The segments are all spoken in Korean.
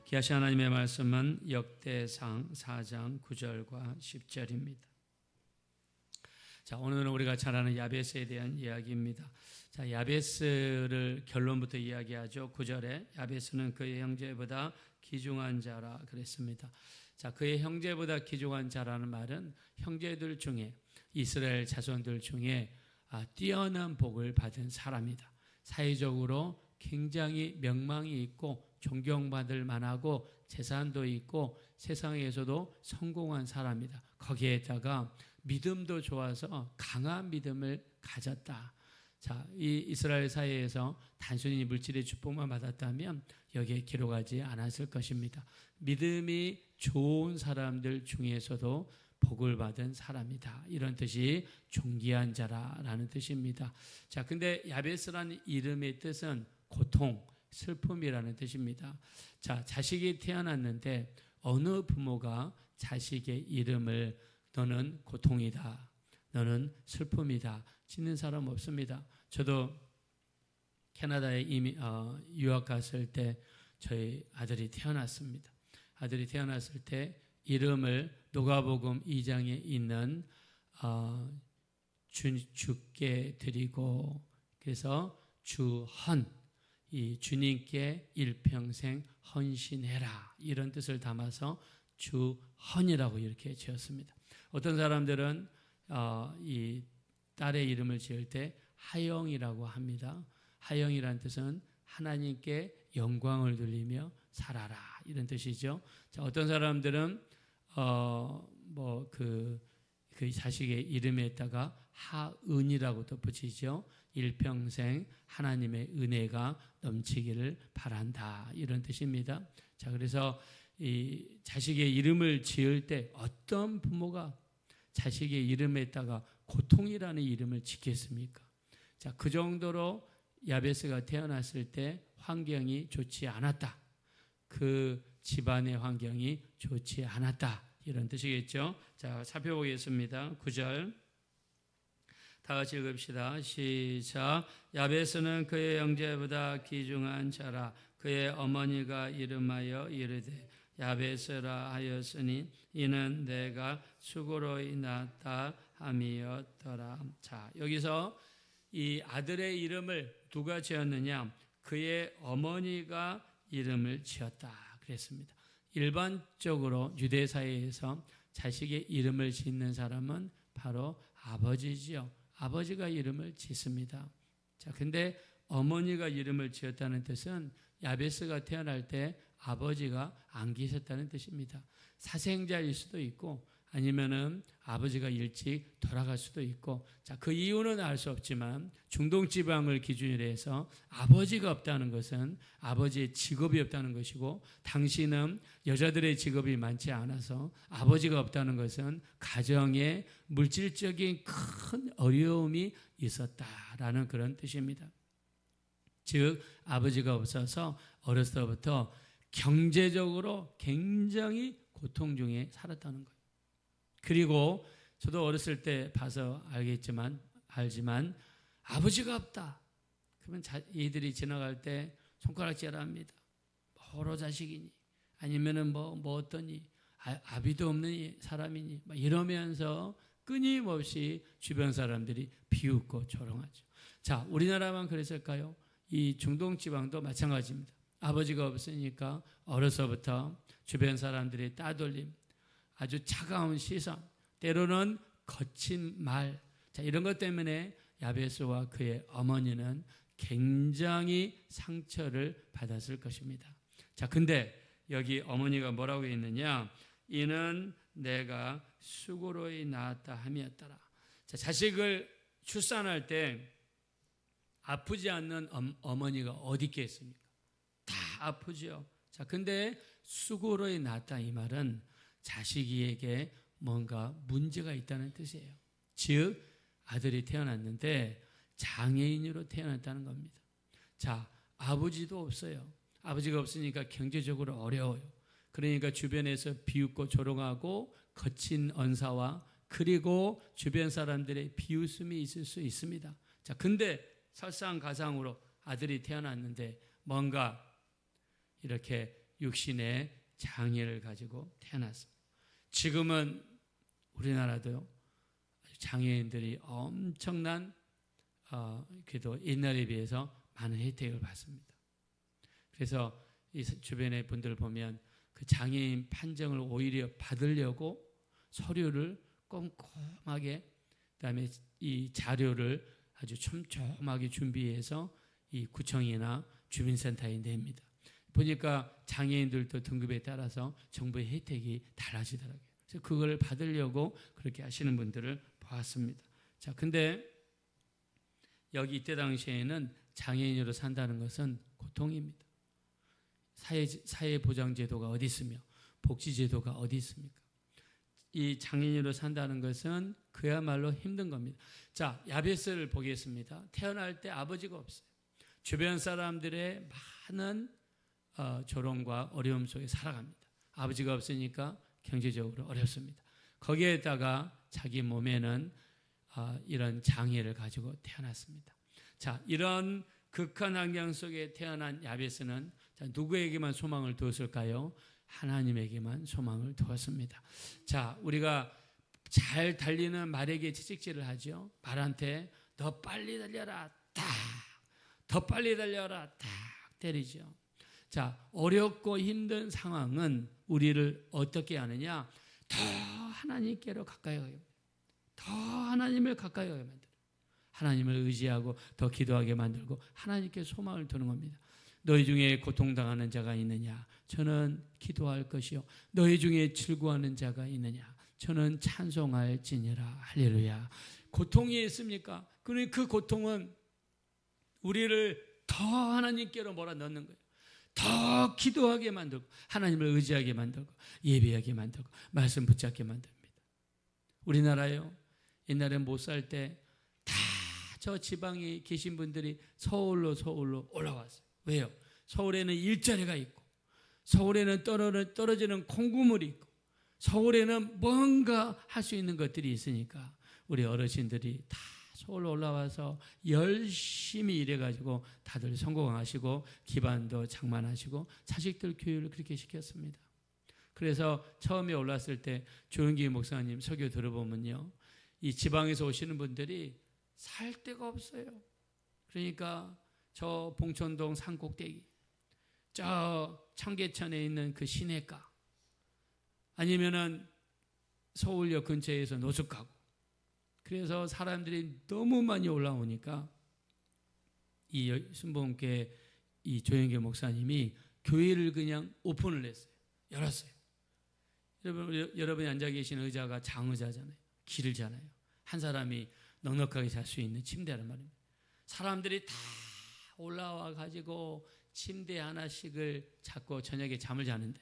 기하시 하나님의 말씀은 역대상 4장 9절과 10절입니다. 자, 오늘은 우리가 잘 아는 야베스에 대한 이야기입니다. 자, 야베스를 결론부터 이야기하죠. 9절에 야베스는 그의 형제보다 귀중한 자라 그랬습니다. 자, 그의 형제보다 귀중한 자라는 말은 형제들 중에 이스라엘 자손들 중에 뛰어난 복을 받은 사람이다. 사회적으로 굉장히 명망이 있고 존경받을 만하고 재산도 있고 세상에서도 성공한 사람이다. 거기에다가 믿음도 좋아서 강한 믿음을 가졌다. 자, 이 이스라엘 사회에서 단순히 물질의 축복만 받았다면 여기에 기록하지 않았을 것입니다. 믿음이 좋은 사람들 중에서도 복을 받은 사람이다. 이런 뜻이 존귀한 자라라는 뜻입니다. 자, 근데 야베스라는 이름의 뜻은 고통, 슬픔이라는 뜻입니다. 자, 자식이 태어났는데 어느 부모가 자식의 이름을 너는 고통이다, 너는 슬픔이다 짓는 사람 없습니다. 저도 캐나다에 유학 갔을 때 저희 아들이 태어났습니다. 아들이 태어났을 때 이름을 누가복음 2장에 있는 주께 드리고, 그래서 주헌, 이 주님께 일평생 헌신해라, 이런 뜻을 담아서 주헌이라고 이렇게 지었습니다. 어떤 사람들은 이 딸의 이름을 지을 때 하영이라고 합니다. 하영이라는 뜻은 하나님께 영광을 돌리며 살아라, 이런 뜻이죠. 자, 어떤 사람들은 그 자식의 이름에다가 하은이라고 또 붙이죠. 일평생 하나님의 은혜가 넘치기를 바란다, 이런 뜻입니다. 자, 그래서 이 자식의 이름을 지을 때 어떤 부모가 자식의 이름에다가 고통이라는 이름을 짓겠습니까? 자, 그 정도로 야베스가 태어났을 때 환경이 좋지 않았다. 그 집안의 환경이 좋지 않았다, 이런 뜻이겠죠. 자, 살펴보겠습니다. 9절 다 같이 읽읍시다. 시작. 야베스는 그의 형제보다 귀중한 자라. 그의 어머니가 이름하여 이르되 야베스라 하였으니 이는 내가 수고로이 낳았다 함이었더라. 자, 여기서 이 아들의 이름을 누가 지었느냐? 그의 어머니가 이름을 지었다 그랬습니다. 일반적으로 유대 사회에서 자식의 이름을 짓는 사람은 바로 아버지지요. 아버지가 이름을 짓습니다. 자, 근데 어머니가 이름을 지었다는 뜻은 야베스가 태어날 때 아버지가 안 계셨다는 뜻입니다. 사생자일 수도 있고 아니면은 아버지가 일찍 돌아갈 수도 있고, 자, 그 이유는 알 수 없지만 중동 지방을 기준으로 해서 아버지가 없다는 것은 아버지의 직업이 없다는 것이고, 당시는 여자들의 직업이 많지 않아서 아버지가 없다는 것은 가정에 물질적인 큰 어려움이 있었다라는 그런 뜻입니다. 즉 아버지가 없어서 어렸을 때부터 경제적으로 굉장히 고통 중에 살았다는 거예요. 그리고 저도 어렸을 때 봐서 알지만 아버지가 없다. 그러면 이들이 지나갈 때 손가락질합니다. 뭐로 자식이니? 아니면은 뭐 어떠니? 아비도 없는 사람이니? 막 이러면서 끊임없이 주변 사람들이 비웃고 조롱하죠. 자, 우리나라만 그랬을까요? 이 중동 지방도 마찬가지입니다. 아버지가 없으니까 어려서부터 주변 사람들의 따돌림, 아주 차가운 시선, 때로는 거친 말, 자, 이런 것 때문에 야베스와 그의 어머니는 굉장히 상처를 받았을 것입니다. 자, 근데 여기 어머니가 뭐라고 했느냐? 이는 내가 수고로이 낳았다 함이었더라. 자, 자식을 출산할 때 아프지 않는 어머니가 어디 있겠습니까? 다 아프죠. 자, 근데 수고로이 낳았다, 이 말은 자식에게 뭔가 문제가 있다는 뜻이에요. 즉 아들이 태어났는데 장애인으로 태어났다는 겁니다. 자, 아버지도 없어요. 아버지가 없으니까 경제적으로 어려워요. 그러니까 주변에서 비웃고 조롱하고 거친 언사와 그리고 주변 사람들의 비웃음이 있을 수 있습니다. 자, 근데 설상가상으로 아들이 태어났는데 뭔가 이렇게 육신의 장애를 가지고 태어났습니다. 지금은 우리나라도요, 장애인들이 엄청난 그래도 옛날에 비해서 많은 혜택을 받습니다. 그래서 이 주변의 분들을 보면 그 장애인 판정을 오히려 받으려고 서류를 꼼꼼하게, 그다음에 이 자료를 아주 촘촘하게 준비해서 이 구청이나 주민센터에 냅니다. 보니까 장애인들도 등급에 따라서 정부의 혜택이 달라지더라고요. 그래서 그걸 받으려고 그렇게 하시는 분들을 보았습니다. 자, 근데 여기 이때 당시에는 장애인으로 산다는 것은 고통입니다. 사회보장제도가 어디 있으며 복지제도가 어디 있습니까? 이 장애인으로 산다는 것은 그야말로 힘든 겁니다. 자, 야베스를 보겠습니다. 태어날 때 아버지가 없어요. 주변 사람들의 많은 조롱과 어려움 속에 살아갑니다. 아버지가 없으니까 경제적으로 어렵습니다. 거기에다가 자기 몸에는 이런 장애를 가지고 태어났습니다. 자, 이런 극한 환경 속에 태어난 야베스는 누구에게만 소망을 두었을까요? 하나님에게만 소망을 두었습니다. 자, 우리가 잘 달리는 말에게 채찍질을 하죠. 말한테 더 빨리 달려라, 딱. 더 빨리 달려라, 딱 때리죠. 자, 어렵고 힘든 상황은 우리를 어떻게 하느냐? 더 하나님께로 가까이 가게 만들어요. 더 하나님을 가까이 가게 만들어요. 하나님을 의지하고 더 기도하게 만들고 하나님께 소망을 두는 겁니다. 너희 중에 고통당하는 자가 있느냐? 저는 기도할 것이요. 너희 중에 즐거워하는 자가 있느냐? 저는 찬송할지니라. 할렐루야. 고통이 있습니까? 그러니 그 고통은 우리를 더 하나님께로 몰아넣는 거예요. 더 기도하게 만들고 하나님을 의지하게 만들고 예배하게 만들고 말씀 붙잡게 만듭니다. 우리나라요, 옛날에 못 살 때 다 저 지방에 계신 분들이 서울로 올라왔어요. 왜요? 서울에는 일자리가 있고 서울에는 떨어지는 콩고물이 있고 서울에는 뭔가 할 수 있는 것들이 있으니까 우리 어르신들이 다 서울로 올라와서 열심히 일해가지고 다들 성공하시고 기반도 장만하시고 자식들 교육을 그렇게 시켰습니다. 그래서 처음에 올랐을 때 조영기 목사님 설교 들어보면요, 이 지방에서 오시는 분들이 살 데가 없어요. 그러니까 저 봉천동 산꼭대기, 저 청계천에 있는 그 시내가, 아니면은 서울역 근처에서 노숙하고, 그래서 사람들이 너무 많이 올라오니까 이 순복음교회 이 조영길 목사님이 교회를 그냥 오픈을 했어요. 열었어요. 여러분이 앉아 계신 의자가 장의자잖아요. 길잖아요. 한 사람이 넉넉하게 잘 수 있는 침대란 말입니다. 사람들이 다 올라와 가지고 침대 하나씩을 잡고 저녁에 잠을 자는데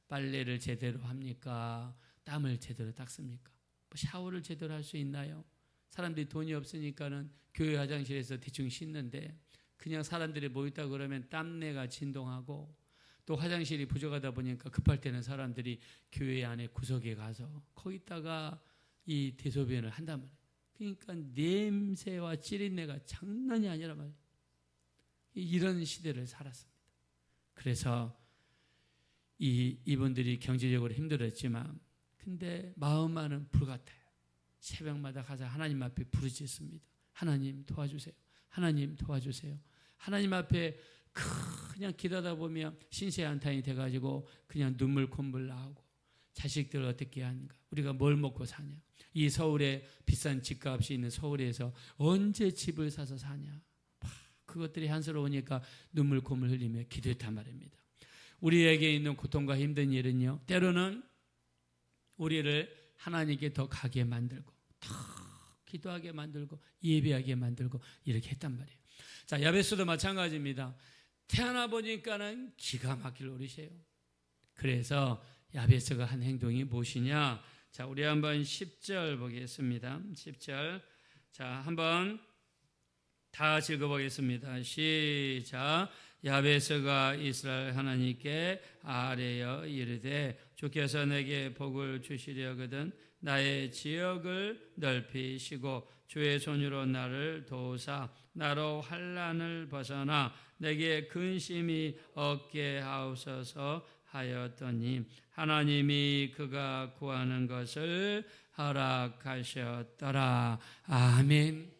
빨래를 제대로 합니까? 땀을 제대로 닦습니까? 샤워를 제대로 할 수 있나요? 사람들이 돈이 없으니까는 교회 화장실에서 대충 씻는데 그냥 사람들이 모였다 그러면 땀내가 진동하고, 또 화장실이 부족하다 보니까 급할 때는 사람들이 교회 안에 구석에 가서 거기다가 이 대소변을 한단 말이에요. 그러니까 냄새와 찌린내가 장난이 아니란 말이에요. 이런 시대를 살았습니다. 그래서 이분들이 경제적으로 힘들었지만 근데 마음만은 불같아요. 새벽마다 가서 하나님 앞에 부르짖습니다. 하나님 도와주세요. 하나님 도와주세요. 하나님 앞에 그냥 기도하다 보면 신세한탄이 돼가지고 그냥 눈물 콧물 나오고, 자식들 어떻게 하는가? 우리가 뭘 먹고 사냐? 이 서울에 비싼 집값이 있는 서울에서 언제 집을 사서 사냐? 그것들이 한스러우니까 눈물 콧물 흘리며 기도했단 말입니다. 우리에게 있는 고통과 힘든 일은요, 때로는 우리를 하나님께 더 가게 만들고 더 기도하게 만들고 예배하게 만들고 이렇게 했단 말이에요. 자, 야베스도 마찬가지입니다. 태어나 보니까는 기가 막힐 노릇이에요. 그래서 야베스가 한 행동이 무엇이냐? 자, 우리 한번 10절 보겠습니다. 10절. 자, 한번 다 읽어보겠습니다. 시작. 야베스가 이스라엘 하나님께 아뢰어 이르되 주께서 내게 복을 주시려거든 나의 지역을 넓히시고 주의 손으로 나를 도우사 나로 환난을 벗어나 내게 근심이 없게 하옵소서 하였더니 하나님이 그가 구하는 것을 허락하셨더라. 아멘.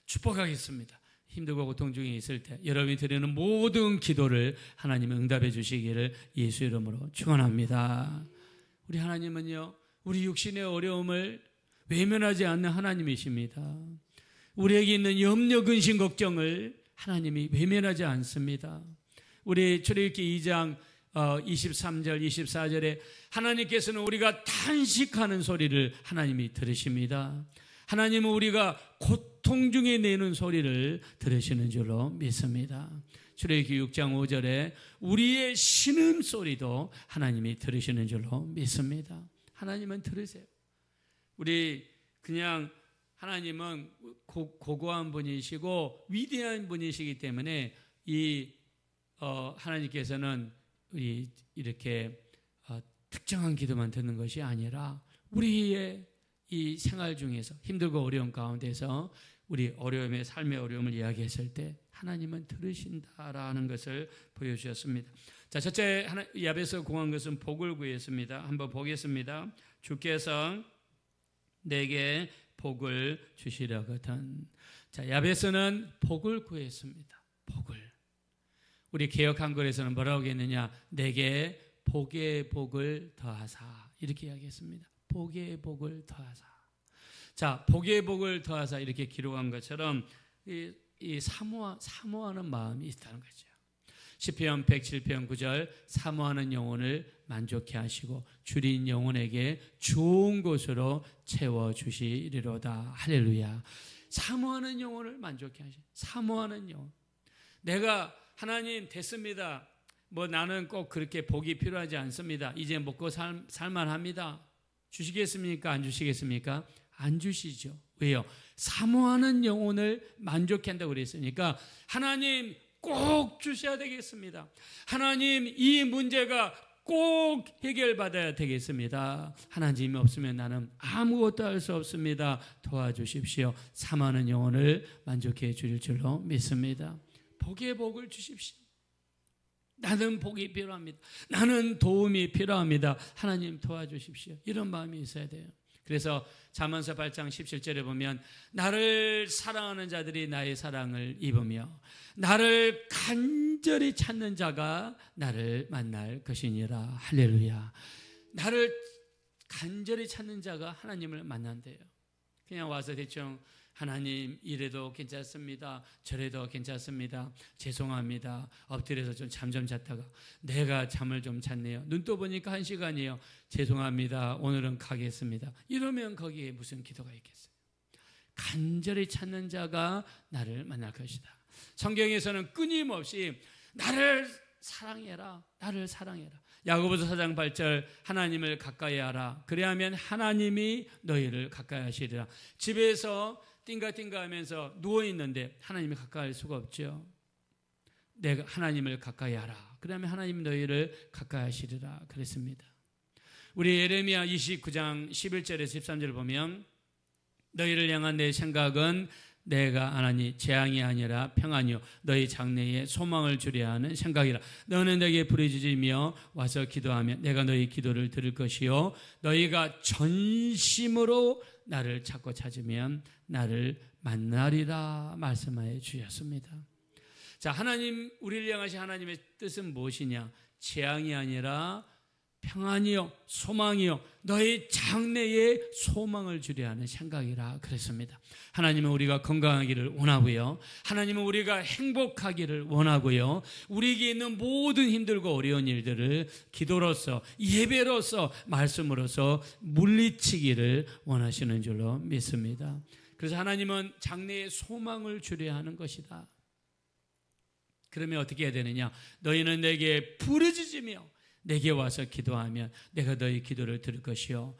축복하겠습니다. 힘들고 고통 중에 있을 때 여러분이 드리는 모든 기도를 하나님은 응답해 주시기를 예수 이름으로 축원합니다. 우리 하나님은요, 우리 육신의 어려움을 외면하지 않는 하나님이십니다. 우리에게 있는 염려, 근심, 걱정을 하나님이 외면하지 않습니다. 우리 출애굽기 2장 23절, 24절에 하나님께서는 우리가 탄식하는 소리를 하나님이 들으십니다. 하나님은 우리가 고통 중에 내는 소리를 들으시는 줄로 믿습니다. 출애굽기 6장 5절에 우리의 신음소리도 하나님이 들으시는 줄로 믿습니다. 하나님은 들으세요. 우리 그냥 하나님은 고고한 분이시고 위대한 분이시기 때문에 하나님께서는 이렇게 특정한 기도만 듣는 것이 아니라 우리의 이 생활 중에서 힘들고 어려운 가운데서 우리 어려움의 삶의 어려움을 이야기했을 때 하나님은 들으신다라는 것을 보여주셨습니다. 자, 첫째 야베스가 구한 것은 복을 구했습니다. 한번 보겠습니다. 주께서 내게 복을 주시려거든. 자, 야베스는 복을 구했습니다. 복을. 우리 개역 한글에서는 뭐라고 했느냐? 내게 복의 복을 더하사. 이렇게 이야기했습니다. 복의 복을 더하사. 자, 복의 복을 더하사 이렇게 기록한 것처럼 이 사모하는 마음이 있다는 거죠. 시편 107편 9절 사모하는 영혼을 만족케 하시고 줄인 영혼에게 좋은 곳으로 채워주시리로다. 할렐루야. 사모하는 영혼을 만족케 하시고 사모하는 영혼. 내가 하나님 됐습니다. 뭐 나는 꼭 그렇게 복이 필요하지 않습니다. 이제 먹고 살만합니다. 주시겠습니까? 안 주시겠습니까? 안 주시죠. 왜요? 사모하는 영혼을 만족케 한다고 그랬으니까 하나님 꼭 주셔야 되겠습니다. 하나님 이 문제가 꼭 해결받아야 되겠습니다. 하나님이 없으면 나는 아무것도 할 수 없습니다. 도와주십시오. 사모하는 영혼을 만족해 주실 줄로 믿습니다. 복의 복을 주십시오. 나는 복이 필요합니다. 나는 도움이 필요합니다. 하나님 도와주십시오. 이런 마음이 있어야 돼요. 그래서 잠언서 8장 17절에 보면 나를 사랑하는 자들이 나의 사랑을 입으며 나를 간절히 찾는 자가 나를 만날 것이니라. 할렐루야. 나를 간절히 찾는 자가 하나님을 만난대요. 그냥 와서 대충 하나님 이래도 괜찮습니다. 저래도 괜찮습니다. 죄송합니다. 엎드려서 좀 잠 좀 잤다가 내가 잠을 좀 잤네요. 눈 떠 보니까 1시간이에요. 죄송합니다. 오늘은 가겠습니다. 이러면 거기에 무슨 기도가 있겠어요? 간절히 찾는 자가 나를 만날 것이다. 성경에서는 끊임없이 나를 사랑해라. 나를 사랑해라. 야고보서 4장 8절 하나님을 가까이 하라. 그래야면 하나님이 너희를 가까이 하시리라. 집에서 띵가띵가 하면서 누워있는데 하나님이 가까이 할 수가 없죠. 내가 하나님을 가까이 하라. 그러면 하나님이 너희를 가까이 하시리라 그랬습니다. 우리 예레미야 29장 11절에서 13절을 보면 너희를 향한 내 생각은 내가 하나니 재앙이 아니라 평안이요 너희 장래에 소망을 주려 하는 생각이라. 너는 내게 부르짖으며 와서 기도하면 내가 너희 기도를 들을 것이요 너희가 전심으로 나를 찾고 찾으면 나를 만나리라 말씀하여 주셨습니다. 자, 하나님 우리를 향하신 하나님의 뜻은 무엇이냐? 재앙이 아니라 평안이요 소망이요 너희 장래에 소망을 주려 하는 생각이라 그랬습니다. 하나님은 우리가 건강하기를 원하고요. 하나님은 우리가 행복하기를 원하고요. 우리에게 있는 모든 힘들고 어려운 일들을 기도로서 예배로서 말씀으로서 물리치기를 원하시는 줄로 믿습니다. 그래서 하나님은 장래에 소망을 주려 하는 것이다. 그러면 어떻게 해야 되느냐? 너희는 내게 부르짖으며 내게 와서 기도하면 내가 너희 기도를 들을 것이요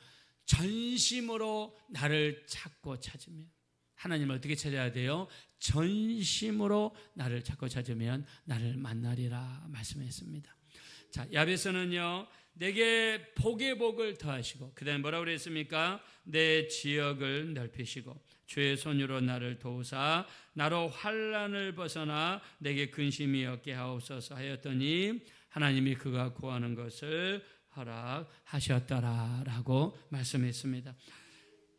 전심으로 나를 찾고 찾으면. 하나님을 어떻게 찾아야 돼요? 전심으로 나를 찾고 찾으면 나를 만나리라 말씀했습니다. 자, 야베스는요 내게 복의 복을 더하시고, 그 다음에 뭐라고 그랬습니까? 내 지역을 넓히시고 주의 손으로 나를 도우사 나로 환난을 벗어나 내게 근심이 없게 하옵소서 하였더니 하나님이 그가 구하는 것을 허락하셨더라라고 말씀했습니다.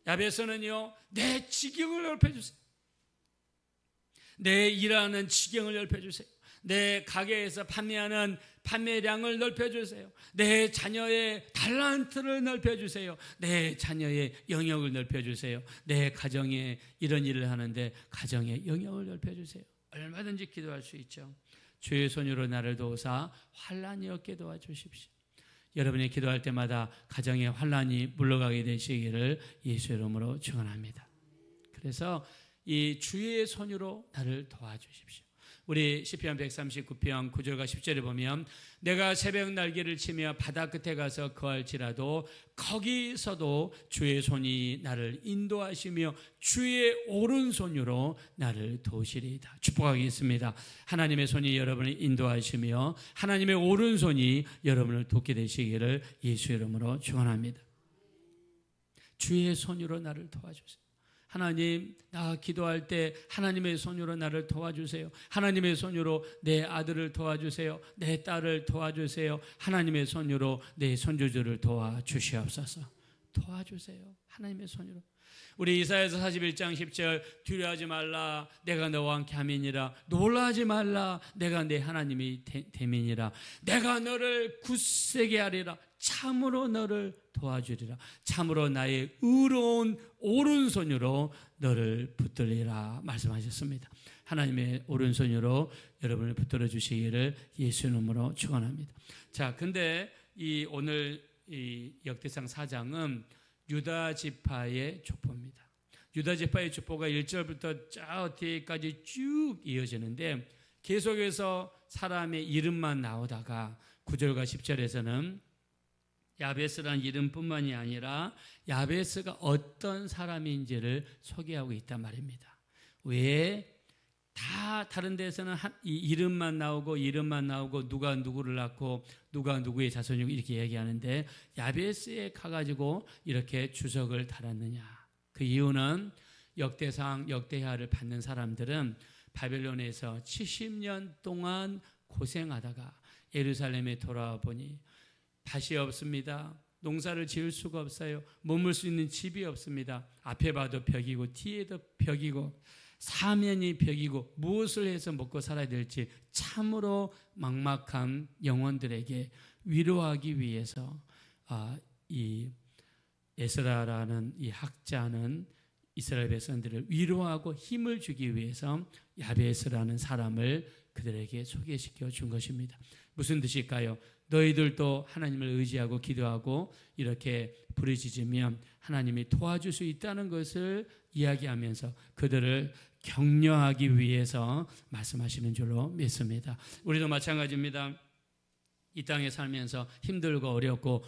야베스는요, 내 지경을 넓혀주세요. 내 일하는 지경을 넓혀주세요. 내 가게에서 판매하는 판매량을 넓혀주세요. 내 자녀의 달란트를 넓혀주세요. 내 자녀의 영역을 넓혀주세요. 내 가정에 이런 일을 하는데 가정의 영역을 넓혀주세요. 얼마든지 기도할 수 있죠. 주의 손으로 나를 도우사 환난이 없게 도와주십시오. 여러분이 기도할 때마다 가정의 환난이 물러가게 되시기를 예수 이름으로 축원합니다. 그래서 이 주의 손으로 나를 도와주십시오. 우리 시편 139편 9절과 10절에 보면 내가 새벽 날개를 치며 바다 끝에 가서 거할지라도 거기서도 주의 손이 나를 인도하시며 주의 오른손으로 나를 도우시리이다. 축복하겠습니다. 하나님의 손이 여러분을 인도하시며 하나님의 오른손이 여러분을 돕게 되시기를 예수 이름으로 축원합니다. 주의 손으로 나를 도와주세요. 하나님, 나 기도할 때 하나님의 손으로 나를 도와주세요. 하나님의 손으로 내 아들을 도와주세요. 내 딸을 도와주세요. 하나님의 손으로 내 손주들을 도와주시옵소서. 도와주세요. 하나님의 손으로. 우리 이사야서 41장 10절 두려워하지 말라 내가 너와 함께 함이니라. 놀라지 말라 내가 내 하나님이 됨이니라. 내가 너를 굳세게 하리라. 참으로 너를 도와주리라. 참으로 나의 의로운 오른손으로 너를 붙들리라 말씀하셨습니다. 하나님의 오른손으로 여러분을 붙들어 주시기를 예수 이름으로 축원합니다. 자, 근데 이 오늘 이 역대상 4장은 유다 지파의 족보입니다. 유다 지파의 족보가 1절부터 저 뒤까지 쭉 이어지는데 계속해서 사람의 이름만 나오다가 9절과 10절에서는 야베스라는 이름뿐만이 아니라 야베스가 어떤 사람인지를 소개하고 있단 말입니다. 왜? 다 다른 데서는 이 이름만 나오고 누가 누구를 낳고 누가 누구의 자손이고 이렇게 얘기하는데 야베스에 가가지고 이렇게 주석을 달았느냐. 그 이유는 역대상 역대하를 받는 사람들은 바벨론에서 70년 동안 고생하다가 예루살렘에 돌아와 보니 밭이 없습니다. 농사를 지을 수가 없어요. 머물 수 있는 집이 없습니다. 앞에 봐도 벽이고 뒤에도 벽이고 사면이 벽이고 무엇을 해서 먹고 살아야 될지 참으로 막막한 영혼들에게 위로하기 위해서 이 에스라라는 이 학자는 이스라엘 백성들을 위로하고 힘을 주기 위해서 야베스라는 사람을 그들에게 소개시켜 준 것입니다. 무슨 뜻일까요? 너희들도 하나님을 의지하고 기도하고 이렇게 부르짖으면 하나님이 도와줄 수 있다는 것을 이야기하면서 그들을 격려하기 위해서 말씀하시는 줄로 믿습니다. 우리도 마찬가지입니다. 이 땅에 살면서 힘들고 어렵고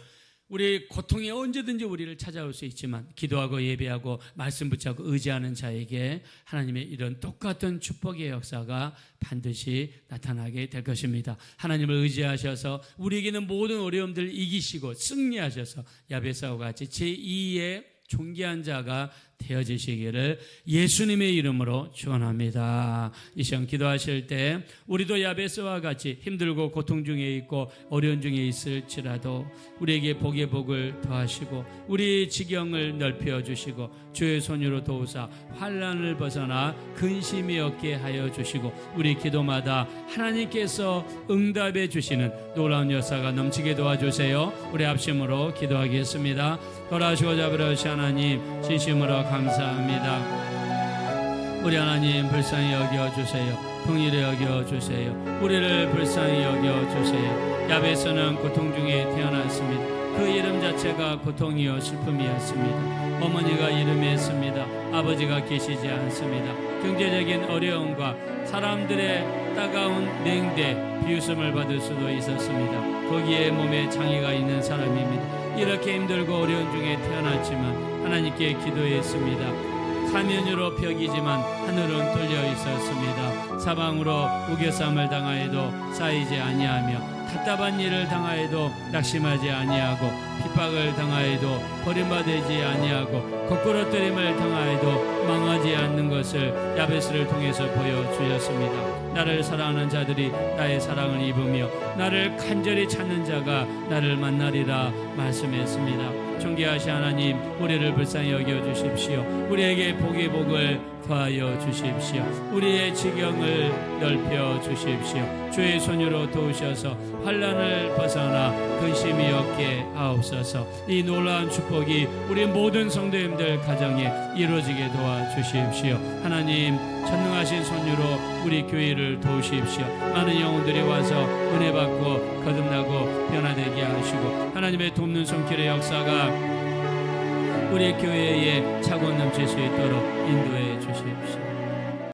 우리 고통이 언제든지 우리를 찾아올 수 있지만 기도하고 예배하고 말씀 붙잡고 의지하는 자에게 하나님의 이런 똑같은 축복의 역사가 반드시 나타나게 될 것입니다. 하나님을 의지하셔서 우리에게는 모든 어려움들을 이기시고 승리하셔서 야베스와 같이 제2의 존귀한 자가 되어지시기를 예수님의 이름으로 축원합니다. 이 시간 기도하실 때 우리도 야베스와 같이 힘들고 고통 중에 있고 어려운 중에 있을지라도 우리에게 복의 복을 더하시고 우리 지경을 넓혀 주시고 주의 손으로 도우사 환난을 벗어나 근심이 없게 하여 주시고 우리 기도마다 하나님께서 응답해 주시는 놀라운 역사가 넘치게 도와주세요. 우리 합심으로 기도하겠습니다. 돌아오시고 잡으러오신 하나님 진심으로 감사합니다. 우리 하나님 불쌍히 여겨주세요. 긍휼히 여겨주세요. 우리를 불쌍히 여겨주세요. 야베스는 고통 중에 태어났습니다. 그 이름 자체가 고통이요 슬픔이었습니다. 어머니가 이름했습니다. 아버지가 계시지 않습니다. 경제적인 어려움과 사람들의 따가운 냉대, 비웃음을 받을 수도 있었습니다. 거기에 몸에 장애가 있는 사람입니다. 이렇게 힘들고 어려운 중에 태어났지만 하나님께 기도했습니다. 사면으로 벽이지만 하늘은 뚫려 있었습니다. 사방으로 우겨쌈을 당하여도 쌓이지 아니하며 답답한 일을 당하여도 낙심하지 아니하고 핍박을 당하여도 버림받지 아니하고 거꾸로 뜨림을 당하여도 망하지 않는 것을 야베스를 통해서 보여주셨습니다. 나를 사랑하는 자들이 나의 사랑을 입으며 나를 간절히 찾는 자가 나를 만나리라 말씀했습니다. 존귀하신 하나님, 우리를 불쌍히 여겨주십시오. 우리에게 복의 복을 더하여 주십시오. 우리의 지경을 넓혀 주십시오. 주의 손으로 도우셔서 환난을 벗어나 근심이 없게 하옵소서. 이 놀라운 축복이 우리 모든 성도님들 가정에 이루어지게 도와주십시오. 하나님, 전능하신 손으로 우리 교회를 도우십시오. 많은 영혼들이 와서 은혜 받고 거듭나고 변화되게 하시고 하나님의 돕는 손길의 역사가 우리 교회에 차고 넘칠 수 있도록 인도해 주십시오.